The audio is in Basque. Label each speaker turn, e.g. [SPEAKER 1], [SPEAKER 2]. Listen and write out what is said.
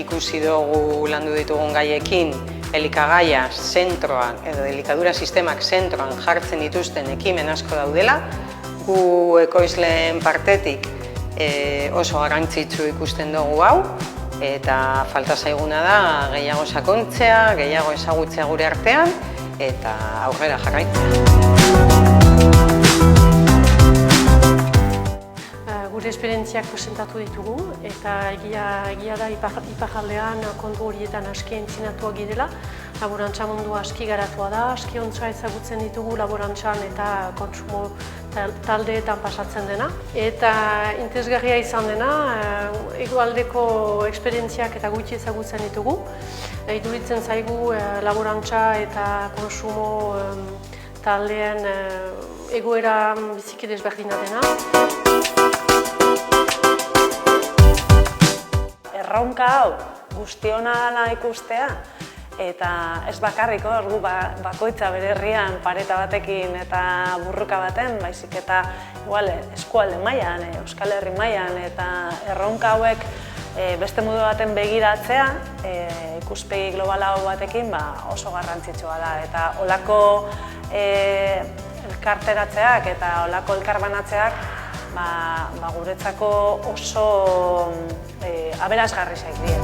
[SPEAKER 1] ikusi dugu landu ditugun gaiekin, elikagaia zentroan edo elikadura sistemak zentroan jartzen dituzten ekimen asko daudela. Gu ekoizleen partetik oso garrantzitsu ikusten dugu hau, eta falta zaiguna da gehiago sakontzea, gehiago ezagutzea gure artean, eta aurrera jarraitzea.
[SPEAKER 2] Gure esperientziak presentatu ditugu, eta egia da iparraldean kontu horietan aski entzinatuak girela. Laborantza mundua aski garatua da, aski ontsa ezagutzen ditugu laborantzan eta kontsumo taldeetan pasatzen dena. Eta interesgarria izan dena, hegoaldeko esperientziak eta gutxi ezagutzen ditugu. Iduritzen zaigu laborantza eta kontsumo taldeen egoera biziki desberdina dena.
[SPEAKER 3] Erronka hau guztiona dela ikustea, eta ez bakarrik hor gu bakoitza bere herrian pareta batekin eta burruka baten, baizik eta eskualde mailan, Euskal Herri mailan, eta erronka hauek beste modu baten begiratzea, ikuspegi global hau batekin oso garrantzitsua da. Eta holako elkarteratzeak eta holako elkarbanatzeak guretzako oso aberasgarriak dira.